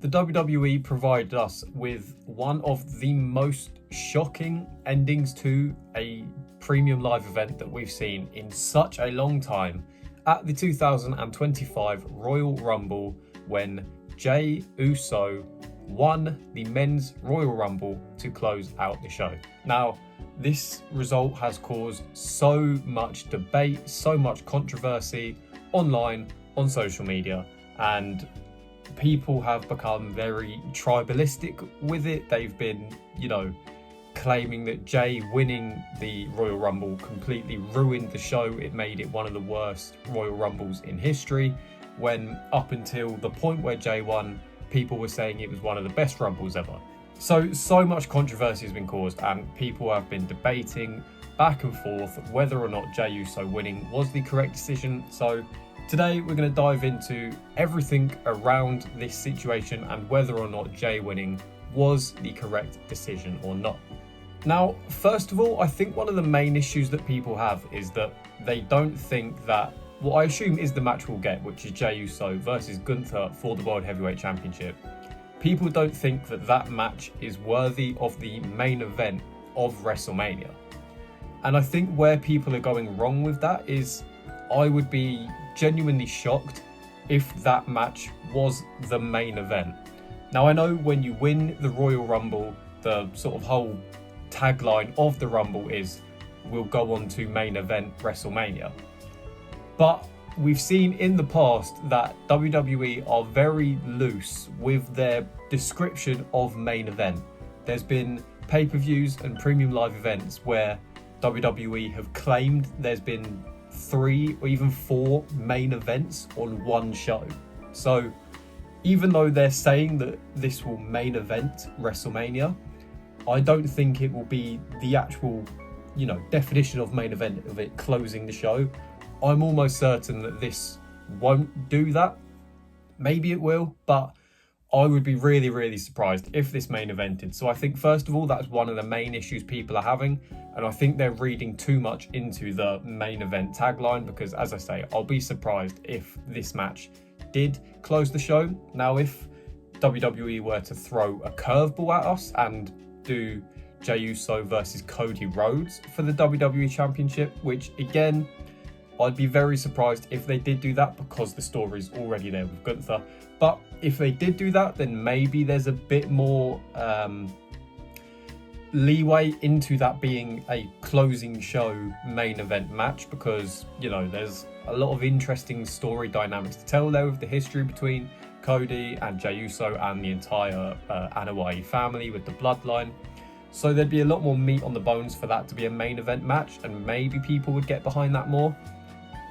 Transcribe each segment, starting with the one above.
the WWE provided us with one of the most shocking endings to a premium live event that we've seen in such a long time at the 2025 Royal Rumble, when Jey Uso won the Men's Royal Rumble to close out the show. Now, this result has caused so much debate, so much controversy online, on social media, and people have become very tribalistic with it. They've been, claiming that Jey winning the Royal Rumble completely ruined the show. It made it one of the worst Royal Rumbles in history, when up until the point where Jey won, people were saying it was one of the best Rumbles ever. So much controversy has been caused, and people have been debating back and forth whether or not Jey Uso winning was the correct decision. So today we're going to dive into everything around this situation and whether or not Jey winning was the correct decision or not. Now, first of all, I think one of the main issues that people have is that they don't think that what I assume is the match we'll get, which is Jey Uso versus Gunther for the World Heavyweight Championship. People don't think that that match is worthy of the main event of WrestleMania. And I think where people are going wrong with that is, I would be genuinely shocked if that match was the main event. Now, I know when you win the Royal Rumble, the sort of whole tagline of the Rumble is, we'll go on to main event WrestleMania. But we've seen in the past that WWE are very loose with their description of main event. There's been pay-per-views and premium live events where WWE have claimed there's been 3 or even 4 main events on one show. So even though they're saying that this will main event WrestleMania, I don't think it will be the actual, definition of main event of it closing the show. I'm almost certain that this won't do that. Maybe it will, but I would be really, really surprised if this main evented. So I think, first of all, that's one of the main issues people are having. And I think they're reading too much into the main event tagline, because, as I say, I'll be surprised if this match did close the show. Now, if WWE were to throw a curveball at us and do Jey Uso versus Cody Rhodes for the WWE Championship, which, again, I'd be very surprised if they did do that, because the story's already there with Gunther. But if they did do that, then maybe there's a bit more leeway into that being a closing show main event match, because, there's a lot of interesting story dynamics to tell there with the history between Cody and Jey Uso and the entire Anoa'i family with the bloodline. So there'd be a lot more meat on the bones for that to be a main event match, and maybe people would get behind that more.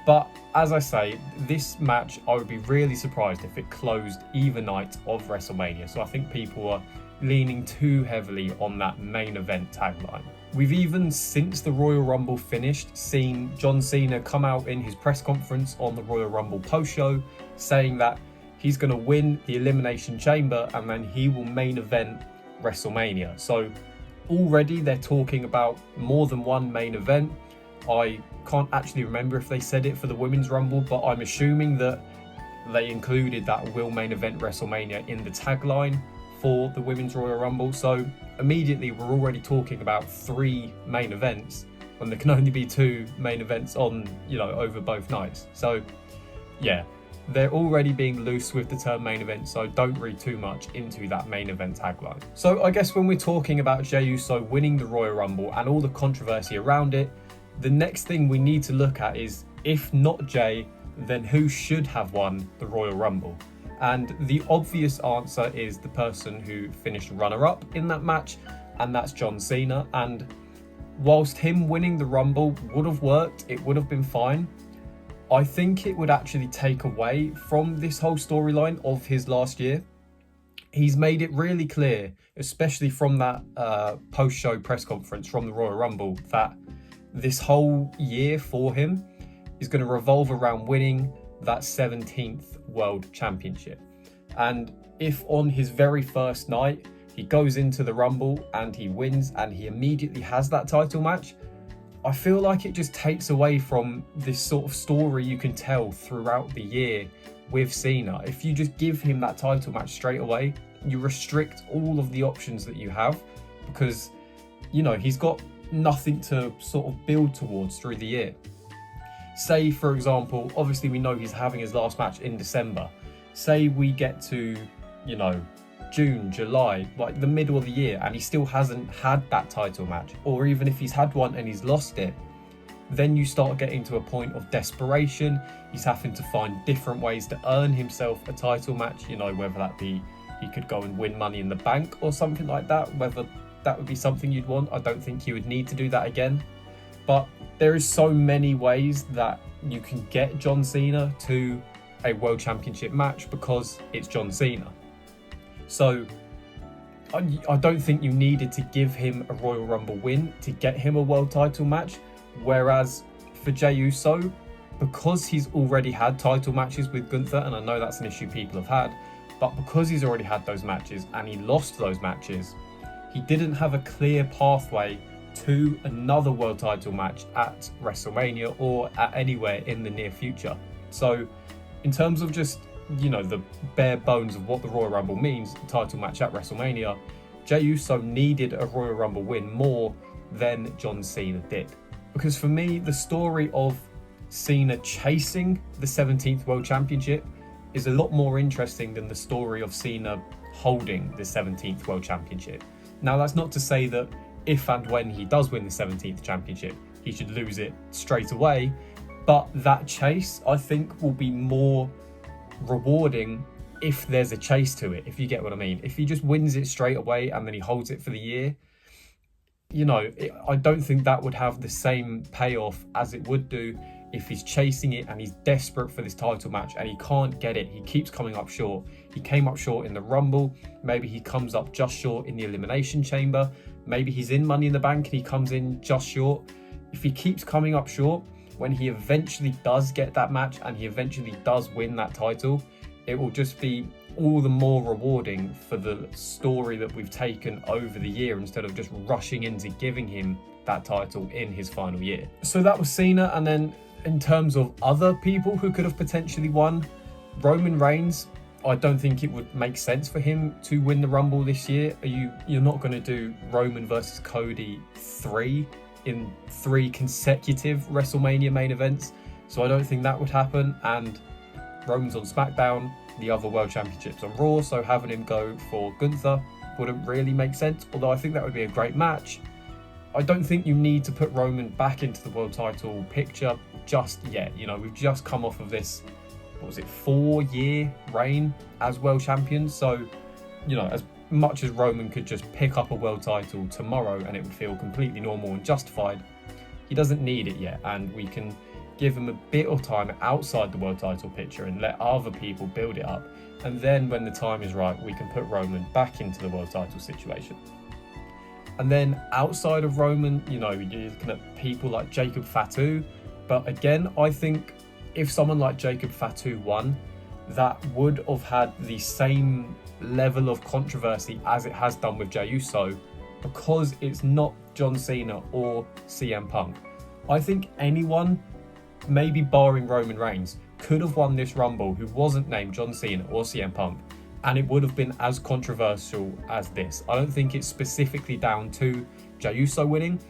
But as I say, this match, I would be really surprised if it closed either night of WrestleMania. So I think people are leaning too heavily on that main event tagline. We've even, since the Royal Rumble finished, seen John Cena come out in his press conference on the Royal Rumble post-show saying that he's going to win the Elimination Chamber and then he will main event WrestleMania. So already they're talking about more than one main event. I can't actually remember if they said it for the Women's Rumble, but I'm assuming that they included that will main event WrestleMania in the tagline for the Women's Royal Rumble. So immediately we're already talking about 3 main events when there can only be 2 main events on, over both nights. So yeah, they're already being loose with the term main event, so don't read too much into that main event tagline. So I guess when we're talking about Jey Uso winning the Royal Rumble and all the controversy around it, the next thing we need to look at is, if not Jey, then who should have won the Royal Rumble? And the obvious answer is the person who finished runner-up in that match, and that's John Cena. And whilst him winning the Rumble would have worked, it would have been fine, I think it would actually take away from this whole storyline of his last year. He's made it really clear, especially from that post-show press conference from the Royal Rumble, that this whole year for him is going to revolve around winning that 17th World Championship. And if on his very first night he goes into the Rumble and he wins and he immediately has that title match, I feel like it just takes away from this sort of story you can tell throughout the year with Cena. If you just give him that title match straight away, you restrict all of the options that you have, because, you know, he's got nothing to sort of build towards through the year. Say, for example, obviously we know he's having his last match in December. Say we get to, you know, June, July, like the middle of the year, and he still hasn't had that title match, or even if he's had one and he's lost it, then you start getting to a point of desperation. He's having to find different ways to earn himself a title match, you know, whether that be he could go and win Money in the Bank or something like that, whether that would be something you'd want. I don't think he would need to do that again. But there is so many ways that you can get John Cena to a World Championship match because it's John Cena. So I don't think you needed to give him a Royal Rumble win to get him a world title match. Whereas for Jey Uso, because he's already had title matches with Gunther, and I know that's an issue people have had, but because he's already had those matches and he lost those matches, he didn't have a clear pathway to another world title match at WrestleMania or at anywhere in the near future. So in terms of just, you know, the bare bones of what the Royal Rumble means, the title match at WrestleMania, Jey Uso needed a Royal Rumble win more than John Cena did. Because for me, the story of Cena chasing the 17th World Championship is a lot more interesting than the story of Cena holding the 17th World Championship. Now, that's not to say that if and when he does win the 17th championship, he should lose it straight away. But that chase, I think, will be more rewarding if there's a chase to it, if you get what I mean. If he just wins it straight away and then he holds it for the year, you know, I don't think that would have the same payoff as it would do if he's chasing it and he's desperate for this title match and he can't get it. He keeps coming up short. He came up short in the Rumble. Maybe he comes up just short in the Elimination Chamber. Maybe he's in Money in the Bank and he comes in just short. If he keeps coming up short, when he eventually does get that match and he eventually does win that title, it will just be all the more rewarding for the story that we've taken over the year, instead of just rushing into giving him that title in his final year. So that was Cena. And then in terms of other people who could have potentially won, Roman Reigns, I don't think it would make sense for him to win the Rumble this year. You're not going to do Roman versus Cody 3 in 3 consecutive WrestleMania main events. So I don't think that would happen. And Roman's on SmackDown, the other World Championships on Raw, so having him go for Gunther wouldn't really make sense, although I think that would be a great match. I don't think you need to put Roman back into the world title picture just yet. You know, we've just come off of this, 4-year reign as world champion. So, you know, as much as Roman could just pick up a world title tomorrow and it would feel completely normal and justified, he doesn't need it yet, and we can give him a bit of time outside the world title picture and let other people build it up. And then when the time is right, we can put Roman back into the world title situation. And then outside of Roman, you know, you're looking at people like Jacob Fatu. But again, I think if someone like Jacob Fatu won, that would have had the same level of controversy as it has done with Jey Uso, because it's not John Cena or CM Punk. I think anyone, maybe barring Roman Reigns, could have won this Rumble who wasn't named John Cena or CM Punk, and it would have been as controversial as this. I don't think it's specifically down to Jey Uso winning.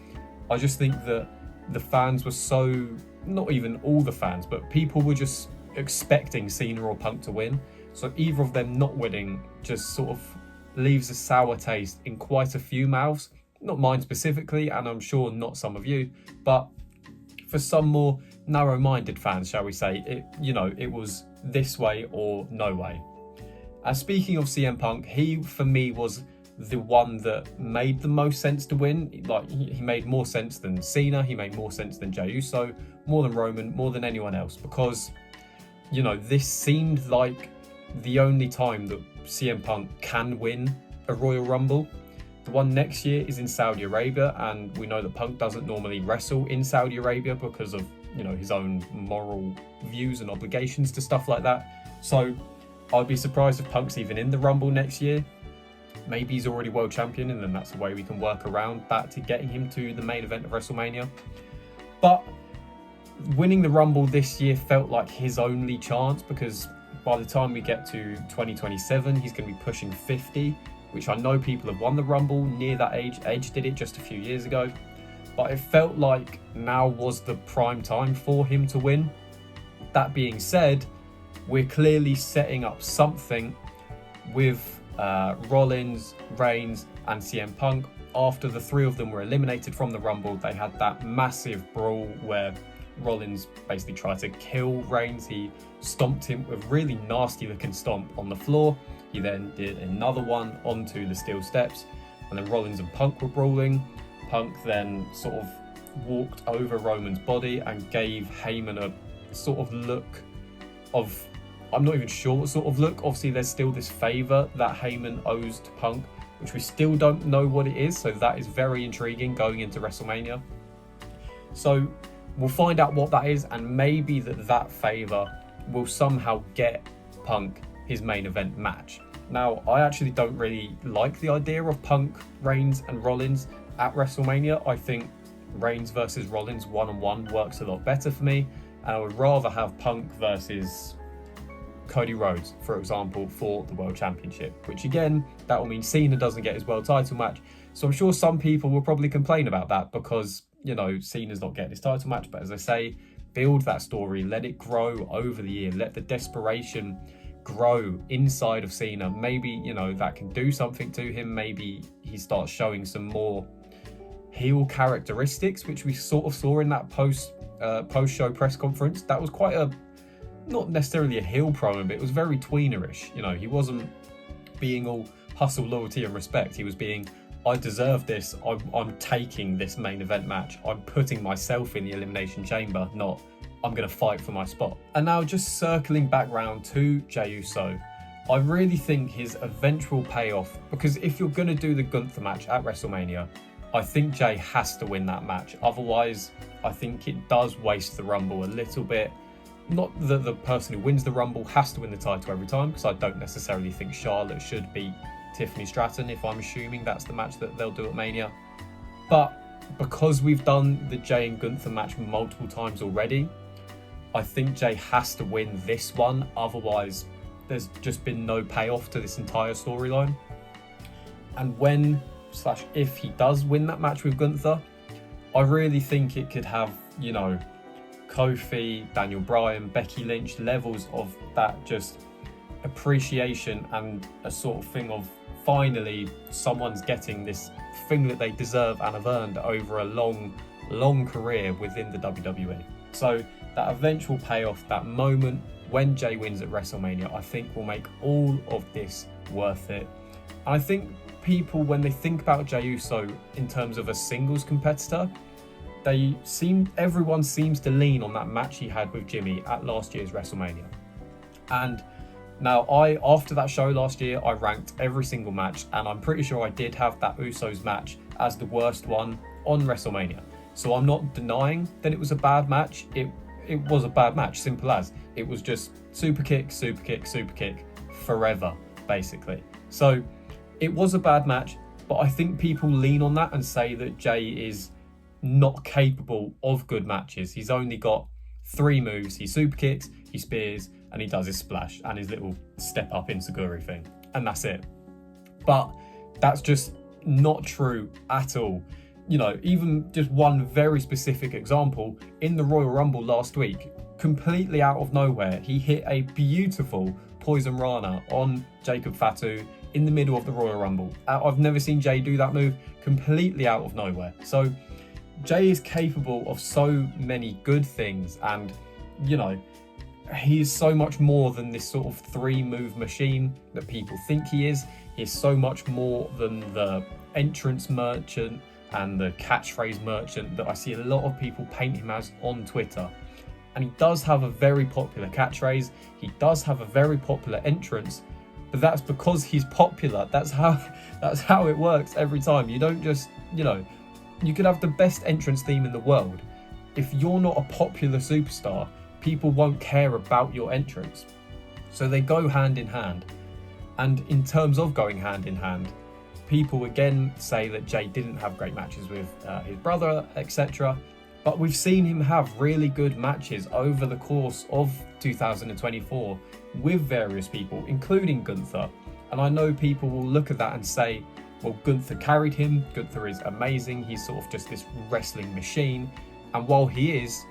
I just think that the fans were so, not even all the fans, but people were just expecting Cena or Punk to win. So either of them not winning just sort of leaves a sour taste in quite a few mouths. Not mine specifically, and I'm sure not some of you, but for some more narrow-minded fans, shall we say, it was this way or no way. And speaking of CM Punk, he for me was the one that made the most sense to win. Like, he made more sense than Cena, he made more sense than Jey Uso, more than Roman, more than anyone else, because, you know, this seemed like the only time that CM Punk can win a Royal Rumble. The one next year is in Saudi Arabia, and we know that Punk doesn't normally wrestle in Saudi Arabia because of, you know, his own moral views and obligations to stuff like that. So I'd be surprised if Punk's even in the Rumble next year. Maybe he's already world champion, and then that's a way we can work around that to getting him to the main event of WrestleMania. But winning the Rumble this year felt like his only chance, because by the time we get to 2027, he's going to be pushing 50, which I know people have won the Rumble near that age. Edge did it just a few years ago. But it felt like now was the prime time for him to win. That being said, we're clearly setting up something with Rollins, Reigns, and CM Punk. After the three of them were eliminated from the Rumble, they had that massive brawl where Rollins basically tried to kill Reigns. He stomped him with a really nasty looking stomp on the floor. He then did another one onto the steel steps, and then Rollins and Punk were brawling. Punk then sort of walked over Roman's body and gave Heyman a sort of look of, I'm not even sure what sort of look. Obviously there's still this favour that Heyman owes to Punk, which we still don't know what it is, so that is very intriguing going into WrestleMania. So we'll find out what that is, and maybe that favour will somehow get Punk his main event match. Now, I actually don't really like the idea of Punk, Reigns and Rollins at WrestleMania. I think Reigns versus Rollins one-on-one works a lot better for me, and I would rather have Punk versus Cody Rhodes, for example, for the World Championship, which again, that will mean Cena doesn't get his world title match. So I'm sure some people will probably complain about that because, you know, Cena's not getting his title match. But as I say, build that story, let it grow over the year, let the desperation grow inside of Cena. Maybe, you know, that can do something to him. Maybe he starts showing some more heel characteristics, which we sort of saw in that post-show press conference. That was quite a, not necessarily a heel promo, but it was very tweenerish. You know, he wasn't being all hustle, loyalty and respect. He was being, I deserve this, I'm taking this main event match, I'm putting myself in the Elimination Chamber, not I'm going to fight for my spot. And now just circling back round to Jey Uso, I really think his eventual payoff, because if you're going to do the Gunther match at WrestleMania, I think Jey has to win that match. Otherwise, I think it does waste the Rumble a little bit. Not that the person who wins the Rumble has to win the title every time, because I don't necessarily think Charlotte should beat Tiffany Stratton, if I'm assuming that's the match that they'll do at Mania. But because we've done the Jey and Gunther match multiple times already, I think Jey has to win this one. Otherwise, there's just been no payoff to this entire storyline. And when/if he does win that match with Gunther, I really think it could have, you know, Kofi, Daniel Bryan, Becky Lynch, levels of that just appreciation and a sort of thing of finally someone's getting this thing that they deserve and have earned over a long career within the WWE. So that eventual payoff, that moment when Jey wins at WrestleMania, I think will make all of this worth it. And I think people, when they think about Jey Uso in terms of a singles competitor, everyone seems to lean on that match he had with Jimmy at last year's WrestleMania. And now after that show last year, I ranked every single match, and I'm pretty sure I did have that Usos match as the worst one on WrestleMania. So I'm not denying that it was a bad match. It was a bad match, simple as. It was just super kick, super kick, super kick forever, basically. So it was a bad match, but I think people lean on that and say that Jey is not capable of good matches. He's only got 3 moves. He super kicks, he spears, and he does his splash and his little step up enziguri thing. And that's it. But that's just not true at all. You know, even just one very specific example, in the Royal Rumble last week, completely out of nowhere, he hit a beautiful Poison Rana on Jacob Fatu in the middle of the Royal Rumble. I've never seen Jey do that move, completely out of nowhere. So Jey is capable of so many good things, and, you know, he is so much more than this sort of 3-move machine that people think he is. He is so much more than the entrance merchant and the catchphrase merchant that I see a lot of people paint him as on Twitter. And he does have a very popular catchphrase, he does have a very popular entrance, but that's because he's popular. That's how it works every time. You don't just, you know, you could have the best entrance theme in the world. If you're not a popular superstar, people won't care about your entrance. So they go hand in hand. And in terms of going hand in hand, people again say that Jey didn't have great matches with his brother, etc. But we've seen him have really good matches over the course of 2024 with various people, including Gunther. And I know people will look at that and say, well, Gunther carried him. Gunther is amazing. He's sort of just this wrestling machine. And while he is,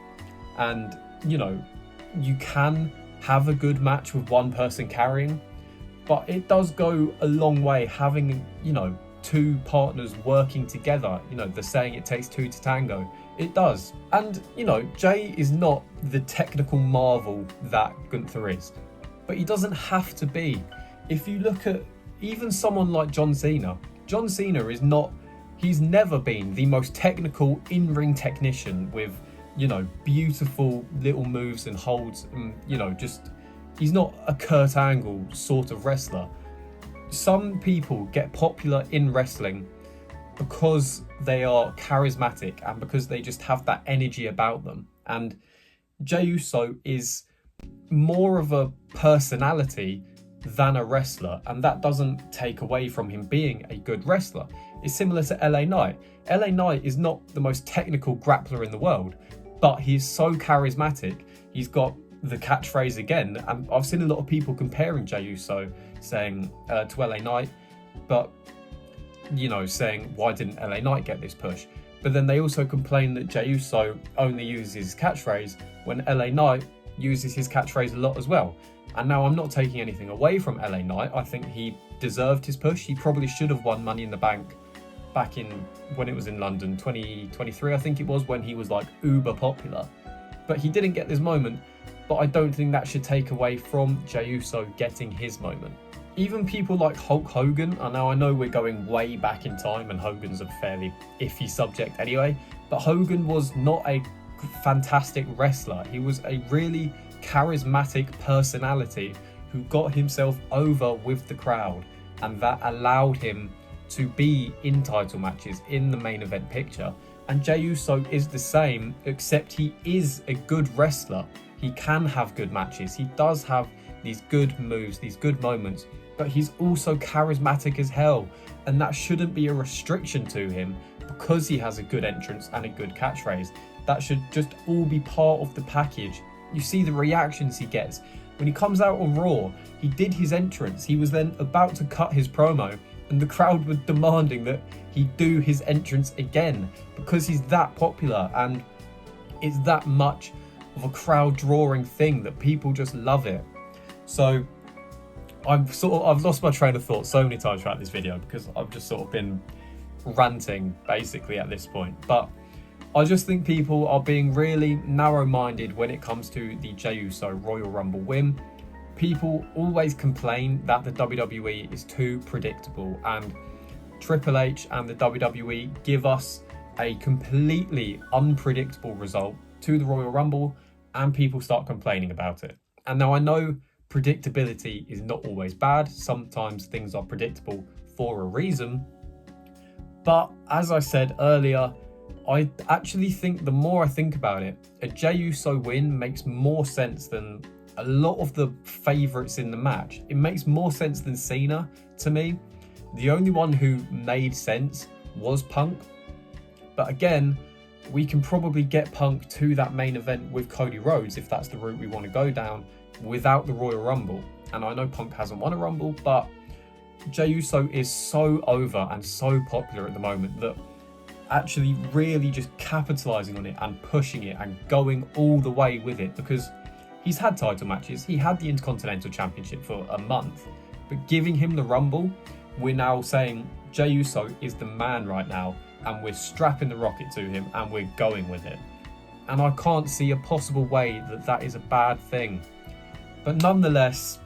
and you can have a good match with one person carrying, but it does go a long way having, two partners working together. The saying, it takes two to tango. It does. And, Jey is not the technical marvel that Gunther is, but he doesn't have to be. If you look at even someone like John Cena is not, he's never been the most technical in-ring technician with, beautiful little moves and holds and, he's not a Kurt Angle sort of wrestler. Some people get popular in wrestling because they are charismatic and because they just have that energy about them. And Jey Uso is more of a personality than a wrestler, and that doesn't take away from him being a good wrestler. It's similar to LA Knight. LA Knight is not the most technical grappler in the world, but he's so charismatic. He's got the catchphrase again, and I've seen a lot of people comparing Jey Uso saying to LA Knight, but saying, why didn't LA Knight get this push? But then they also complain that Jey Uso only uses his catchphrase when LA Knight uses his catchphrase a lot as well. And now I'm not taking anything away from LA Knight. I think he deserved his push. He probably should have won Money in the Bank back in when it was in London, 2023, I think it was, when he was like uber popular. But he didn't get this moment. But I don't think that should take away from Jey Uso getting his moment. Even people like Hulk Hogan, and now I know we're going way back in time and Hogan's a fairly iffy subject anyway, but Hogan was not a fantastic wrestler. He was a really charismatic personality who got himself over with the crowd, and that allowed him to be in title matches in the main event picture. And Jey Uso is the same, except he is a good wrestler. He can have good matches. He does have these good moves, these good moments, but he's also charismatic as hell. And that shouldn't be a restriction to him because he has a good entrance and a good catchphrase. That should just all be part of the package. You see the reactions he gets. When he comes out on Raw, he did his entrance. He was then about to cut his promo, and the crowd were demanding that he do his entrance again because he's that popular and it's that much of a crowd drawing thing that people just love it. So I've lost my train of thought so many times throughout this video because I've just sort of been ranting basically at this point. But I just think people are being really narrow-minded when it comes to the Jey Uso Royal Rumble win. People always complain that the WWE is too predictable, and Triple H and the WWE give us a completely unpredictable result to the Royal Rumble, and people start complaining about it. And now I know predictability is not always bad. Sometimes things are predictable for a reason. But as I said earlier, I actually think the more I think about it, a Jey Uso win makes more sense than a lot of the favourites in the match. It makes more sense than Cena to me. The only one who made sense was Punk. But again, we can probably get Punk to that main event with Cody Rhodes if that's the route we want to go down without the Royal Rumble. And I know Punk hasn't won a Rumble, but Jey Uso is so over and so popular at the moment that actually really just capitalising on it and pushing it and going all the way with it, because he's had title matches, he had the Intercontinental Championship for a month, but giving him the Rumble, we're now saying Jey Uso is the man right now, and we're strapping the rocket to him and we're going with it. And I can't see a possible way that that is a bad thing. But nonetheless,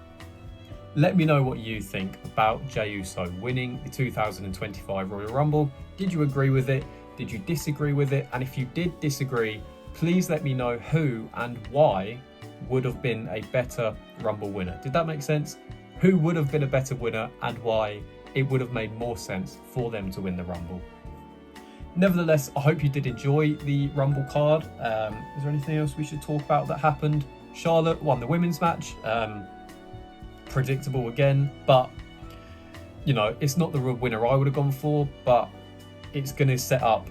let me know what you think about Jey Uso winning the 2025 Royal Rumble. Did you agree with it? Did you disagree with it? And if you did disagree, please let me know who and why would have been a better Rumble winner. Did that make sense? Who would have been a better winner and why it would have made more sense for them to win the Rumble? Nevertheless, I hope you did enjoy the Rumble card. Is there anything else we should talk about that happened? Charlotte won the women's match. Predictable again, but it's not the winner I would have gone for, but it's going to set up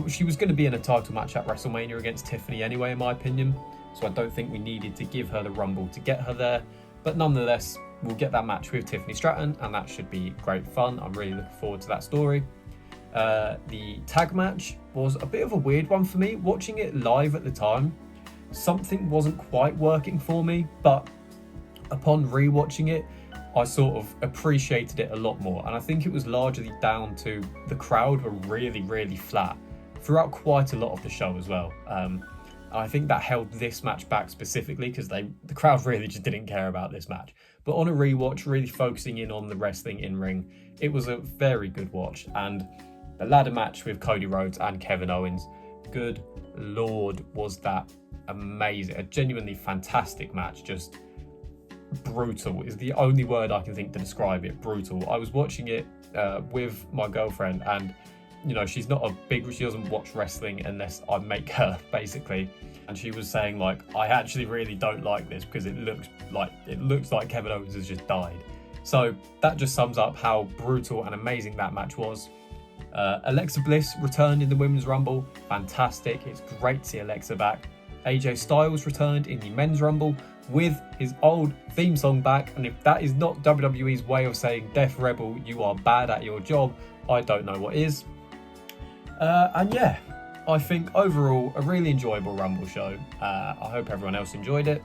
she was going to be in a title match at WrestleMania against Tiffany anyway, in my opinion. So I don't think we needed to give her the Rumble to get her there. But nonetheless, we'll get that match with Tiffany Stratton, and that should be great fun. I'm really looking forward to that story. The tag match was a bit of a weird one for me. Watching it live at the time, something wasn't quite working for me, but upon rewatching it, I sort of appreciated it a lot more. And I think it was largely down to the crowd were really, really flat throughout quite a lot of the show as well. And I think that held this match back specifically because the crowd really just didn't care about this match. But on a rewatch, really focusing in on the wrestling in ring, it was a very good watch. And the ladder match with Cody Rhodes and Kevin Owens, good Lord, was that amazing. A genuinely fantastic match. Just brutal is the only word I can think to describe it. Brutal. I was watching it with my girlfriend, and you know, she doesn't watch wrestling unless I make her, basically. And she was saying, like, I actually really don't like this because it looks like Kevin Owens has just died. So that just sums up how brutal and amazing that match was. Alexa Bliss returned in the Women's Rumble. Fantastic. It's great to see Alexa back. AJ Styles returned in the Men's Rumble with his old theme song back. And if that is not WWE's way of saying, Death Rebel, you are bad at your job, I don't know what is. And yeah, I think overall a really enjoyable Rumble show. I hope everyone else enjoyed it.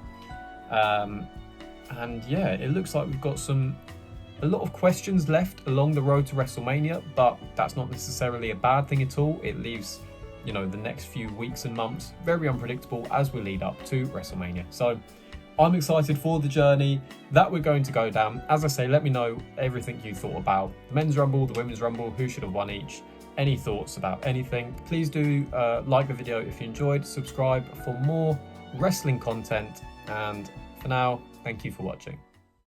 And yeah, it looks like we've got a lot of questions left along the road to WrestleMania, but that's not necessarily a bad thing at all. It leaves, you know, the next few weeks and months very unpredictable as we lead up to WrestleMania. So I'm excited for the journey that we're going to go down. As I say, let me know everything you thought about the Men's Rumble, the Women's Rumble, who should have won each. Any thoughts about anything, please do like the video if you enjoyed, subscribe for more wrestling content, and for now, thank you for watching.